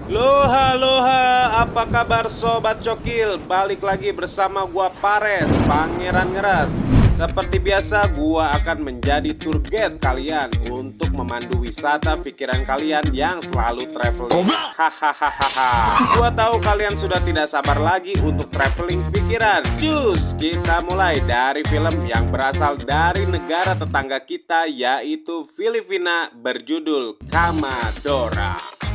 Loha loha, apa kabar sobat cokil? Balik lagi bersama gua Pares, Pangeran Ngeras. Seperti biasa gua akan menjadi tour guide kalian untuk memandu wisata pikiran kalian yang selalu traveling. Hahaha. Gua tahu kalian sudah tidak sabar lagi untuk traveling pikiran. Cus, kita mulai dari film yang berasal dari negara tetangga kita yaitu Filipina berjudul Kamadora.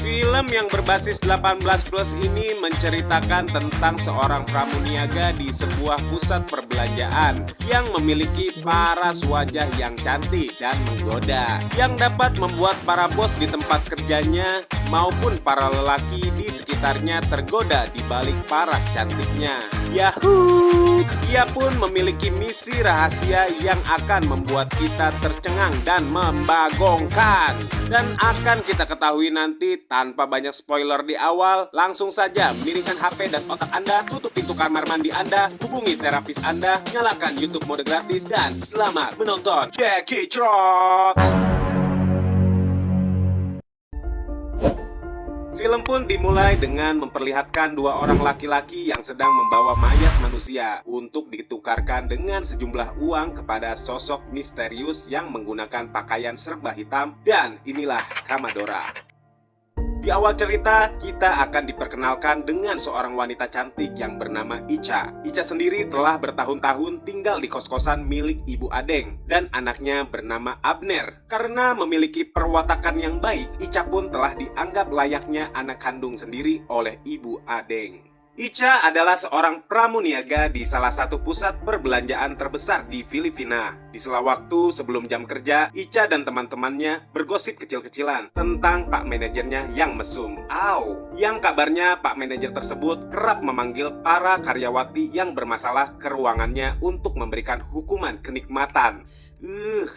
Film yang berbasis 18 plus ini menceritakan tentang seorang pramuniaga di sebuah pusat perbelanjaan yang memiliki paras wajah yang cantik dan menggoda, yang dapat membuat para bos di tempat kerjanya maupun para lelaki di sekitarnya tergoda di balik paras cantiknya. Yahoo! Ia pun memiliki misi rahasia yang akan membuat kita tercengang dan membagongkan. Dan akan kita ketahui nanti tanpa banyak spoiler di awal. Langsung saja miringkan HP dan otak Anda, tutup pintu kamar mandi Anda, hubungi terapis Anda, nyalakan YouTube mode gratis, dan selamat menonton Jackie Trot. Film pun dimulai dengan memperlihatkan dua orang laki-laki yang sedang membawa mayat manusia untuk ditukarkan dengan sejumlah uang kepada sosok misterius yang menggunakan pakaian serba hitam, dan inilah Kamadora. Di awal cerita, kita akan diperkenalkan dengan seorang wanita cantik yang bernama Icha. Icha sendiri telah bertahun-tahun tinggal di kos-kosan milik Ibu Adeng dan anaknya bernama Abner. Karena memiliki perwatakan yang baik, Icha pun telah dianggap layaknya anak kandung sendiri oleh Ibu Adeng. Icha adalah seorang pramuniaga di salah satu pusat perbelanjaan terbesar di Filipina. Di sela waktu sebelum jam kerja, Icha dan teman-temannya bergosip kecil-kecilan tentang pak manajernya yang mesum. Yang kabarnya pak manajer tersebut kerap memanggil para karyawati yang bermasalah ke ruangannya untuk memberikan hukuman kenikmatan.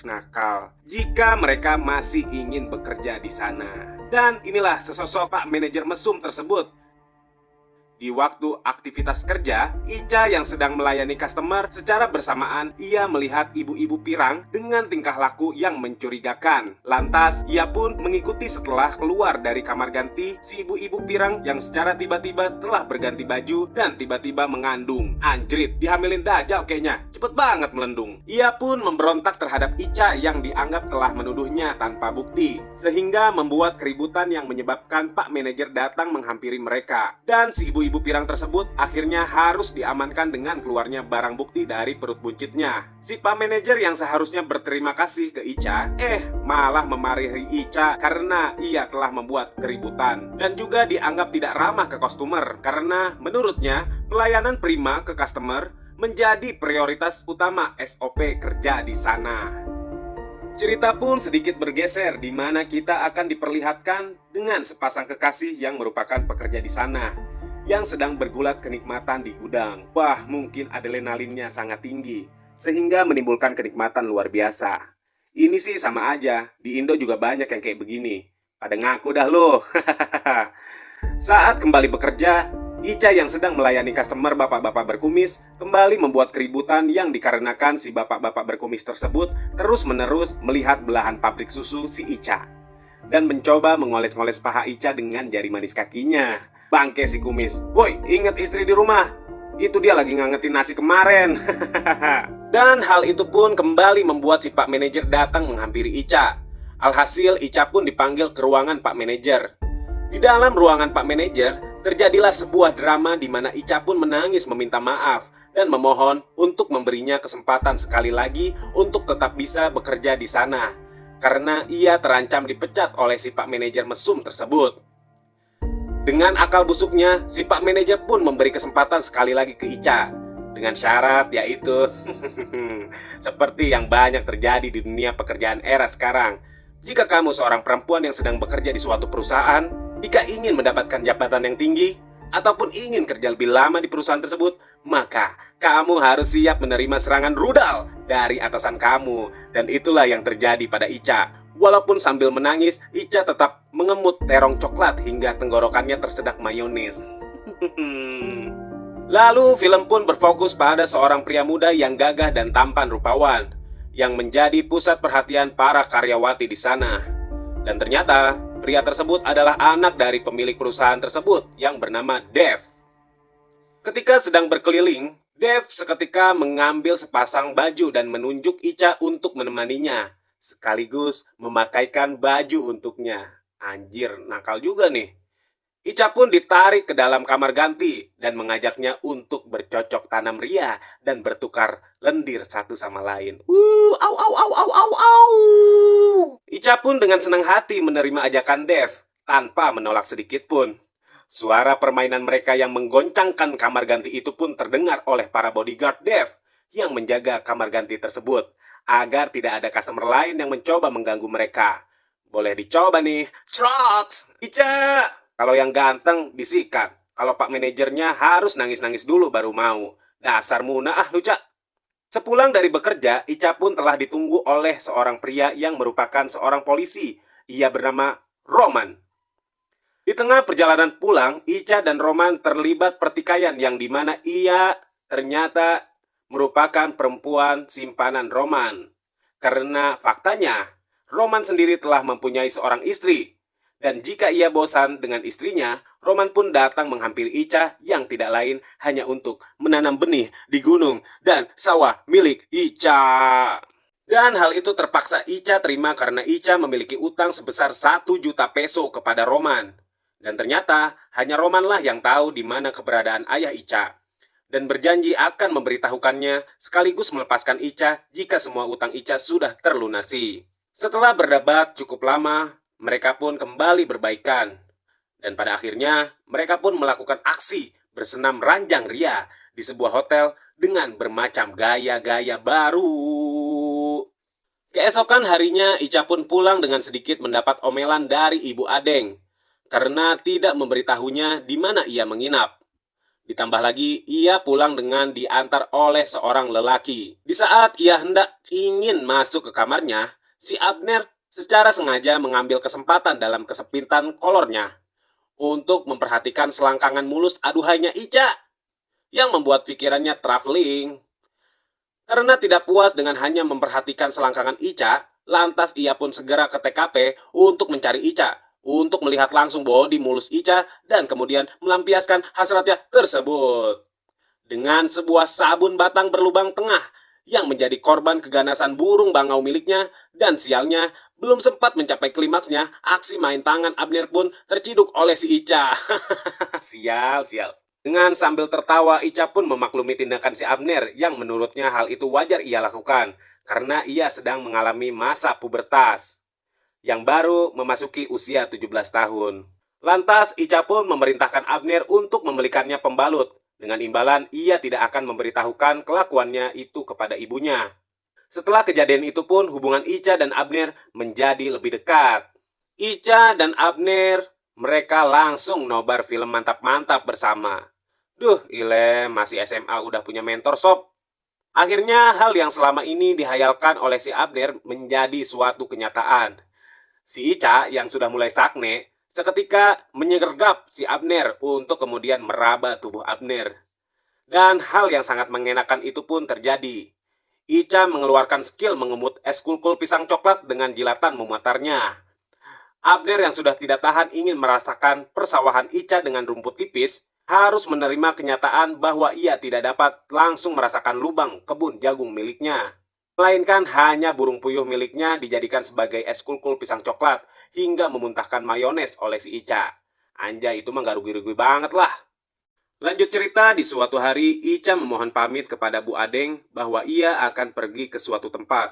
Nakal. Jika mereka masih ingin bekerja di sana. Dan inilah sesosok pak manajer mesum tersebut. Di waktu aktivitas kerja, Icha yang sedang melayani customer, secara bersamaan ia melihat ibu-ibu pirang dengan tingkah laku yang mencurigakan. Lantas, ia pun mengikuti setelah keluar dari kamar ganti si ibu-ibu pirang yang secara tiba-tiba telah berganti baju dan tiba-tiba mengandung. Anjrit, dihamilin Dajjal kayaknya, cepet banget melendung. Ia pun memberontak terhadap Icha yang dianggap telah menuduhnya tanpa bukti, sehingga membuat keributan yang menyebabkan pak manajer datang menghampiri mereka. Dan si ibu pirang tersebut akhirnya harus diamankan dengan keluarnya barang bukti dari perut buncitnya. Si pak manajer yang seharusnya berterima kasih ke Icha, malah memarahi Icha karena ia telah membuat keributan. Dan juga dianggap tidak ramah ke customer karena menurutnya pelayanan prima ke customer menjadi prioritas utama SOP kerja di sana. Cerita pun sedikit bergeser di mana kita akan diperlihatkan dengan sepasang kekasih yang merupakan pekerja di sana yang sedang bergulat kenikmatan di gudang. Wah, mungkin adrenalinnya sangat tinggi sehingga menimbulkan kenikmatan luar biasa. Ini sih sama aja, di Indo juga banyak yang kayak begini. Pada ngaku dah loh. Saat kembali bekerja, Icha yang sedang melayani customer bapak-bapak berkumis kembali membuat keributan yang dikarenakan si bapak-bapak berkumis tersebut terus-menerus melihat belahan pabrik susu si Icha dan mencoba mengoles-ngoles paha Icha dengan jari manis kakinya. Bangke si kumis, "Woi, ingat istri di rumah. Itu dia lagi ngangetin nasi kemarin." Dan hal itu pun kembali membuat si pak manajer datang menghampiri Icha. Alhasil Icha pun dipanggil ke ruangan pak manajer. Di dalam ruangan pak manajer, terjadilah sebuah drama di mana Icha pun menangis meminta maaf dan memohon untuk memberinya kesempatan sekali lagi untuk tetap bisa bekerja di sana karena ia terancam dipecat oleh si pak manajer mesum tersebut. Dengan akal busuknya, si pak manajer pun memberi kesempatan sekali lagi ke Icha dengan syarat yaitu seperti yang banyak terjadi di dunia pekerjaan era sekarang. Jika kamu seorang perempuan yang sedang bekerja di suatu perusahaan, jika ingin mendapatkan jabatan yang tinggi ataupun ingin kerja lebih lama di perusahaan tersebut, maka kamu harus siap menerima serangan rudal dari atasan kamu. Dan itulah yang terjadi pada Icha. Walaupun sambil menangis, Icha tetap mengemut terong coklat hingga tenggorokannya tersedak mayones. Lalu film pun berfokus pada seorang pria muda yang gagah dan tampan rupawan yang menjadi pusat perhatian para karyawati di sana. Dan ternyata pria tersebut adalah anak dari pemilik perusahaan tersebut yang bernama Dev. Ketika sedang berkeliling, Dev seketika mengambil sepasang baju dan menunjuk Icha untuk menemaninya, sekaligus memakaikan baju untuknya. Anjir, nakal juga nih. Icha pun ditarik ke dalam kamar ganti dan mengajaknya untuk bercocok tanam ria dan bertukar lendir satu sama lain. Au au au au au au. Icha pun dengan senang hati menerima ajakan Dev tanpa menolak sedikit pun. Suara permainan mereka yang menggoncangkan kamar ganti itu pun terdengar oleh para bodyguard Dev yang menjaga kamar ganti tersebut agar tidak ada customer lain yang mencoba mengganggu mereka. Boleh dicoba nih. Trox, Icha. Kalau yang ganteng disikat. Kalau pak manajernya harus nangis-nangis dulu baru mau. Dasar Muna lucu. Sepulang dari bekerja, Icha pun telah ditunggu oleh seorang pria yang merupakan seorang polisi. Ia bernama Roman. Di tengah perjalanan pulang, Icha dan Roman terlibat pertikaian yang dimana ia ternyata merupakan perempuan simpanan Roman. Karena faktanya, Roman sendiri telah mempunyai seorang istri. Dan jika ia bosan dengan istrinya, Roman pun datang menghampiri Icha yang tidak lain hanya untuk menanam benih di gunung dan sawah milik Icha. Dan hal itu terpaksa Icha terima karena Icha memiliki utang sebesar 1 juta peso kepada Roman. Dan ternyata hanya Romanlah yang tahu di mana keberadaan ayah Icha. Dan berjanji akan memberitahukannya sekaligus melepaskan Icha jika semua utang Icha sudah terlunasi. Setelah berdebat cukup lama, mereka pun kembali berbaikan. Dan pada akhirnya, mereka pun melakukan aksi bersenam ranjang ria di sebuah hotel dengan bermacam gaya-gaya baru. Keesokan harinya, Icha pun pulang dengan sedikit mendapat omelan dari Ibu Adeng karena tidak memberitahunya di mana ia menginap. Ditambah lagi, ia pulang dengan diantar oleh seorang lelaki. Di saat ia hendak ingin masuk ke kamarnya, si Abner secara sengaja mengambil kesempatan dalam kesempitan kolornya untuk memperhatikan selangkangan mulus aduhainya Icha yang membuat pikirannya traveling. Karena tidak puas dengan hanya memperhatikan selangkangan Icha, lantas ia pun segera ke TKP untuk mencari Icha, untuk melihat langsung bodi mulus Icha dan kemudian melampiaskan hasratnya tersebut. Dengan sebuah sabun batang berlubang tengah yang menjadi korban keganasan burung bangau miliknya, dan sialnya belum sempat mencapai klimaksnya, aksi main tangan Abner pun terciduk oleh si Icha. Sial. Dengan sambil tertawa, Icha pun memaklumi tindakan si Abner yang menurutnya hal itu wajar ia lakukan karena ia sedang mengalami masa pubertas yang baru memasuki usia 17 tahun. Lantas Icha pun memerintahkan Abner untuk membelikannya pembalut. Dengan imbalan, ia tidak akan memberitahukan kelakuannya itu kepada ibunya. Setelah kejadian itu pun, hubungan Icha dan Abner menjadi lebih dekat. Icha dan Abner, mereka langsung nobar film mantap-mantap bersama. Duh, masih SMA udah punya mentor sob. Akhirnya, hal yang selama ini dihayalkan oleh si Abner menjadi suatu kenyataan. Si Icha yang sudah mulai sakne, seketika menyergap si Abner untuk kemudian meraba tubuh Abner. Dan hal yang sangat mengenakan itu pun terjadi. Icha mengeluarkan skill mengemut es kulkul pisang coklat dengan jilatan memutarnya. Abner yang sudah tidak tahan ingin merasakan persawahan Icha dengan rumput tipis, harus menerima kenyataan bahwa ia tidak dapat langsung merasakan lubang kebun jagung miliknya. Melainkan hanya burung puyuh miliknya dijadikan sebagai es kulkul pisang coklat hingga memuntahkan mayones oleh si Icha. Anjay, itu mah gak rugi-rugi banget lah. Lanjut cerita, di suatu hari Icha memohon pamit kepada Bu Adeng bahwa ia akan pergi ke suatu tempat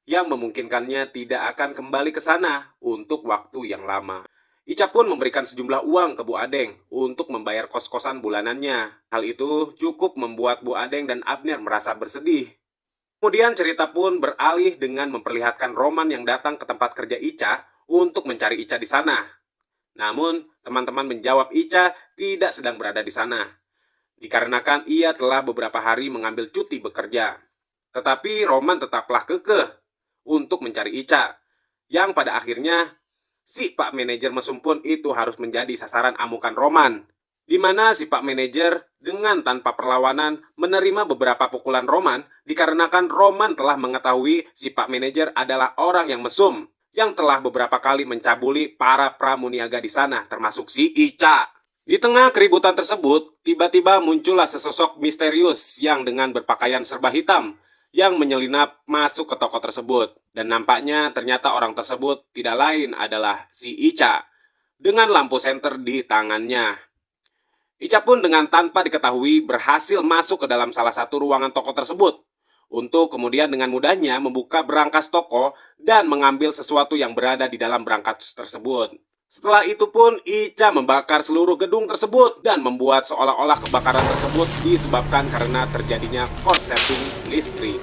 yang memungkinkannya tidak akan kembali ke sana untuk waktu yang lama. Icha pun memberikan sejumlah uang ke Bu Adeng untuk membayar kos-kosan bulanannya. Hal itu cukup membuat Bu Adeng dan Abner merasa bersedih. Kemudian cerita pun beralih dengan memperlihatkan Roman yang datang ke tempat kerja Icha untuk mencari Icha di sana. Namun, teman-teman menjawab Icha tidak sedang berada di sana, dikarenakan ia telah beberapa hari mengambil cuti bekerja. Tetapi Roman tetaplah kekeh untuk mencari Icha, yang pada akhirnya si Pak Manajer mesum pun itu harus menjadi sasaran amukan Roman, di mana si Pak Manajer dengan tanpa perlawanan menerima beberapa pukulan Roman dikarenakan Roman telah mengetahui si Pak Manajer adalah orang yang mesum yang telah beberapa kali mencabuli para pramuniaga di sana, termasuk si Ica. Di tengah keributan tersebut, tiba-tiba muncullah sesosok misterius yang dengan berpakaian serba hitam yang menyelinap masuk ke toko tersebut. Dan nampaknya ternyata orang tersebut tidak lain adalah si Ica dengan lampu senter di tangannya. Ica pun dengan tanpa diketahui berhasil masuk ke dalam salah satu ruangan toko tersebut untuk kemudian dengan mudahnya membuka berangkas toko dan mengambil sesuatu yang berada di dalam berangkas tersebut. Setelah itu pun Ica membakar seluruh gedung tersebut dan membuat seolah-olah kebakaran tersebut disebabkan karena terjadinya korsleting listrik.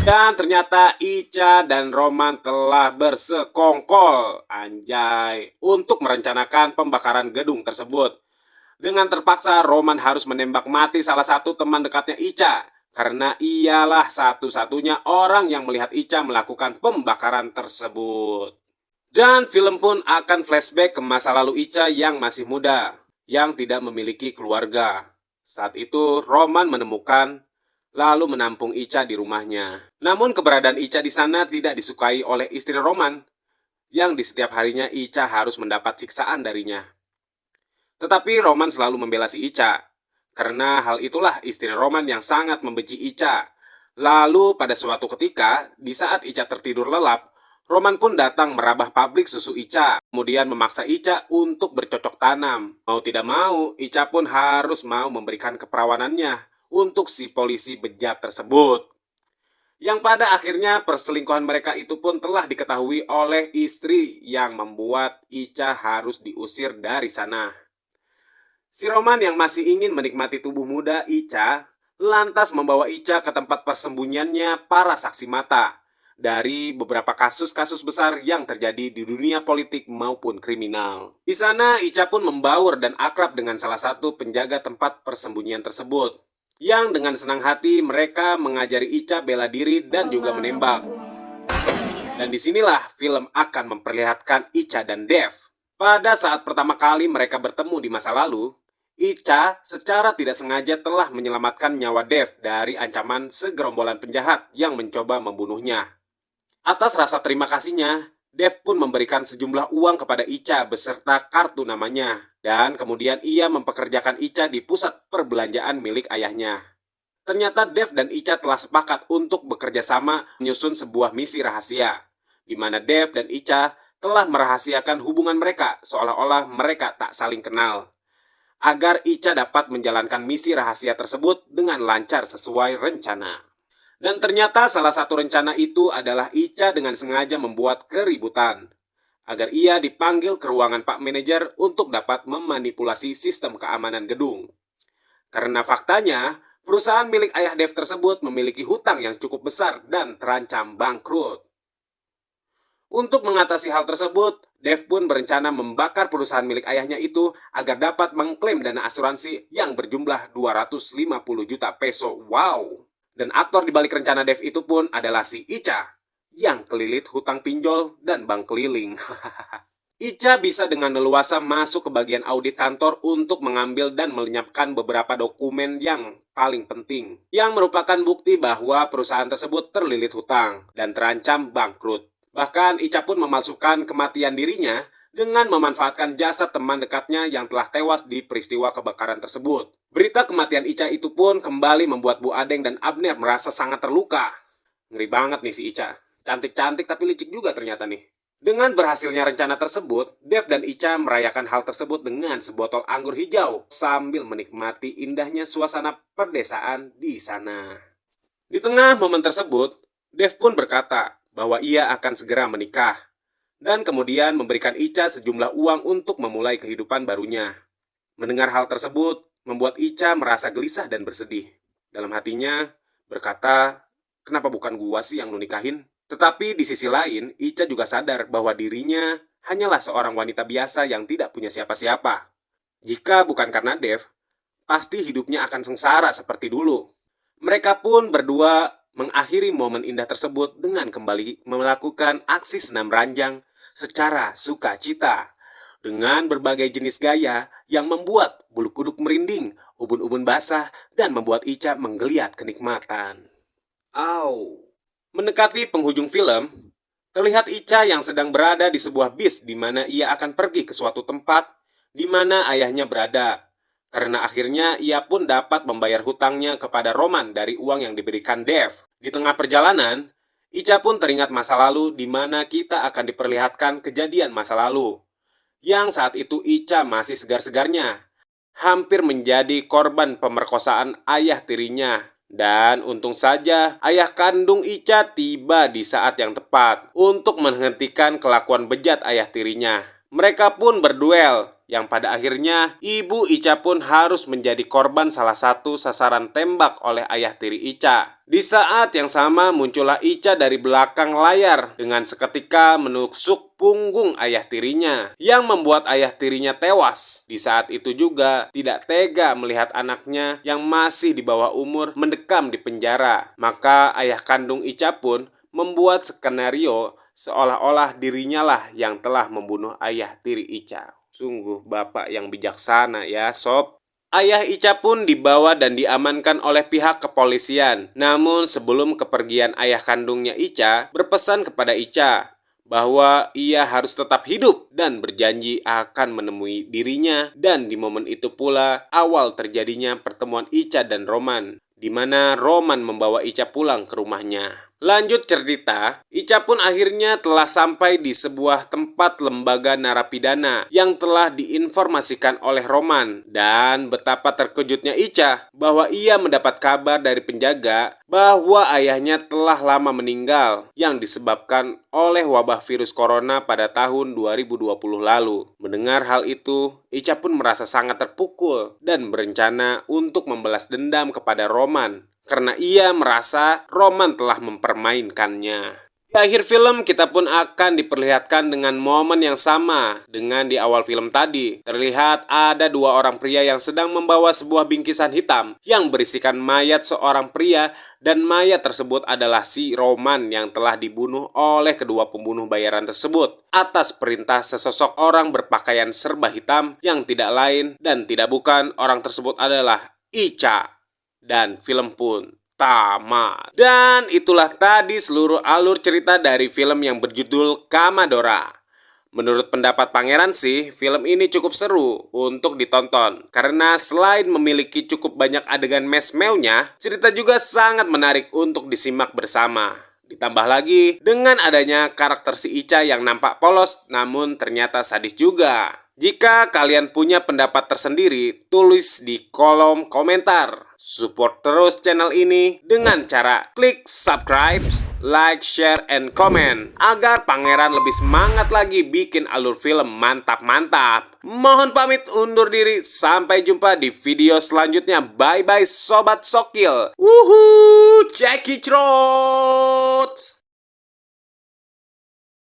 Dan ternyata Ica dan Roman telah bersekongkol, anjay, untuk merencanakan pembakaran gedung tersebut. Dengan terpaksa Roman harus menembak mati salah satu teman dekatnya Ica, karena ialah satu-satunya orang yang melihat Ica melakukan pembakaran tersebut. Dan film pun akan flashback ke masa lalu Ica yang masih muda, yang tidak memiliki keluarga. Saat itu Roman menemukan lalu menampung Ica di rumahnya. Namun keberadaan Ica di sana tidak disukai oleh istri Roman, yang di setiap harinya Ica harus mendapat siksaan darinya. Tetapi Roman selalu membela si Ica, karena hal itulah istri Roman yang sangat membenci Ica. Lalu pada suatu ketika, di saat Ica tertidur lelap, Roman pun datang merabah pabrik susu Ica, kemudian memaksa Ica untuk bercocok tanam. Mau tidak mau, Ica pun harus mau memberikan keperawanannya untuk si polisi bejat tersebut. Yang pada akhirnya perselingkuhan mereka itu pun telah diketahui oleh istri yang membuat Ica harus diusir dari sana. Si Roman yang masih ingin menikmati tubuh muda Ica lantas membawa Ica ke tempat persembunyiannya para saksi mata dari beberapa kasus-kasus besar yang terjadi di dunia politik maupun kriminal. Di sana Ica pun membaur dan akrab dengan salah satu penjaga tempat persembunyian tersebut, yang dengan senang hati mereka mengajari Ica bela diri dan juga menembak. Dan disinilah film akan memperlihatkan Ica dan Dev. Pada saat pertama kali mereka bertemu di masa lalu, Ica secara tidak sengaja telah menyelamatkan nyawa Dev dari ancaman segerombolan penjahat yang mencoba membunuhnya. Atas rasa terima kasihnya, Dev pun memberikan sejumlah uang kepada Ica beserta kartu namanya. Dan kemudian ia mempekerjakan Ica di pusat perbelanjaan milik ayahnya. Ternyata Dev dan Ica telah sepakat untuk bekerja sama menyusun sebuah misi rahasia, di mana Dev dan Ica telah merahasiakan hubungan mereka seolah-olah mereka tak saling kenal, agar Ica dapat menjalankan misi rahasia tersebut dengan lancar sesuai rencana. Dan ternyata salah satu rencana itu adalah Ica dengan sengaja membuat keributan, agar ia dipanggil ke ruangan Pak Manajer untuk dapat memanipulasi sistem keamanan gedung. Karena faktanya, perusahaan milik ayah Dev tersebut memiliki hutang yang cukup besar dan terancam bangkrut. Untuk mengatasi hal tersebut, Dev pun berencana membakar perusahaan milik ayahnya itu agar dapat mengklaim dana asuransi yang berjumlah 250 juta peso. Wow! Dan aktor di balik rencana Dev itu pun adalah si Ica, yang kelilit hutang pinjol dan bank keliling. Ica bisa dengan leluasa masuk ke bagian audit kantor untuk mengambil dan melenyapkan beberapa dokumen yang paling penting, yang merupakan bukti bahwa perusahaan tersebut terlilit hutang dan terancam bangkrut. Bahkan Ica pun memalsukan kematian dirinya dengan memanfaatkan jasad teman dekatnya yang telah tewas di peristiwa kebakaran tersebut. Berita kematian Ica itu pun kembali membuat Bu Adeng dan Abner merasa sangat terluka. Ngeri banget nih si Ica. Cantik-cantik tapi licik juga ternyata nih. Dengan berhasilnya rencana tersebut, Dev dan Ica merayakan hal tersebut dengan sebotol anggur hijau sambil menikmati indahnya suasana perdesaan di sana. Di tengah momen tersebut, Dev pun berkata bahwa ia akan segera menikah dan kemudian memberikan Ica sejumlah uang untuk memulai kehidupan barunya. Mendengar hal tersebut membuat Ica merasa gelisah dan bersedih. Dalam hatinya berkata, kenapa bukan gua sih yang lu nikahin? Tetapi di sisi lain, Ica juga sadar bahwa dirinya hanyalah seorang wanita biasa yang tidak punya siapa-siapa. Jika bukan karena Dev, pasti hidupnya akan sengsara seperti dulu. Mereka pun berdua mengakhiri momen indah tersebut dengan kembali melakukan aksi senam ranjang secara sukacita. Dengan berbagai jenis gaya yang membuat bulu kuduk merinding, ubun-ubun basah, dan membuat Ica menggeliat kenikmatan. Au. Mendekati penghujung film, terlihat Ica yang sedang berada di sebuah bis di mana ia akan pergi ke suatu tempat di mana ayahnya berada. Karena akhirnya ia pun dapat membayar hutangnya kepada Roman dari uang yang diberikan Dev. Di tengah perjalanan, Ica pun teringat masa lalu di mana kita akan diperlihatkan kejadian masa lalu. Yang saat itu Ica masih segar-segarnya, hampir menjadi korban pemerkosaan ayah tirinya. Dan untung saja ayah kandung Ica tiba di saat yang tepat untuk menghentikan kelakuan bejat ayah tirinya. Mereka pun berduel, yang pada akhirnya ibu Ica pun harus menjadi korban salah satu sasaran tembak oleh ayah tiri Ica. Di saat yang sama muncullah Ica dari belakang layar dengan seketika menusuk punggung ayah tirinya yang membuat ayah tirinya tewas. Di saat itu juga tidak tega melihat anaknya yang masih di bawah umur mendekam di penjara. Maka ayah kandung Ica pun membuat skenario seolah-olah dirinya lah yang telah membunuh ayah tiri Ica. Sungguh bapak yang bijaksana ya sob. Ayah Ica pun dibawa dan diamankan oleh pihak kepolisian. Namun sebelum kepergian ayah kandungnya Ica berpesan kepada Ica bahwa ia harus tetap hidup dan berjanji akan menemui dirinya, dan di momen itu pula awal terjadinya pertemuan Ica dan Roman, di mana Roman membawa Ica pulang ke rumahnya. Lanjut cerita, Ica pun akhirnya telah sampai di sebuah tempat lembaga narapidana yang telah diinformasikan oleh Roman. Dan betapa terkejutnya Ica bahwa ia mendapat kabar dari penjaga bahwa ayahnya telah lama meninggal yang disebabkan oleh wabah virus corona pada tahun 2020 lalu. Mendengar hal itu, Ica pun merasa sangat terpukul dan berencana untuk membalas dendam kepada Roman karena ia merasa Roman telah mempermainkannya. Di akhir film kita pun akan diperlihatkan dengan momen yang sama dengan di awal film tadi. Terlihat ada dua orang pria yang sedang membawa sebuah bingkisan hitam yang berisikan mayat seorang pria, dan mayat tersebut adalah si Roman yang telah dibunuh oleh kedua pembunuh bayaran tersebut atas perintah sesosok orang berpakaian serba hitam yang tidak lain dan tidak bukan orang tersebut adalah Ica. Dan film pun tamat. Dan itulah tadi seluruh alur cerita dari film yang berjudul Kamadora. Menurut pendapat Pangeran sih, film ini cukup seru untuk ditonton. Karena selain memiliki cukup banyak adegan mesmeunya, cerita juga sangat menarik untuk disimak bersama. Ditambah lagi dengan adanya karakter si Ica yang nampak polos namun ternyata sadis juga. Jika kalian punya pendapat tersendiri, tulis di kolom komentar. Support terus channel ini dengan cara klik subscribe, like, share, and comment agar Pangeran lebih semangat lagi bikin alur film mantap-mantap. Mohon pamit undur diri, sampai jumpa di video selanjutnya. Bye-bye Sobat Sokil. Wuhuu, Jackie Trot.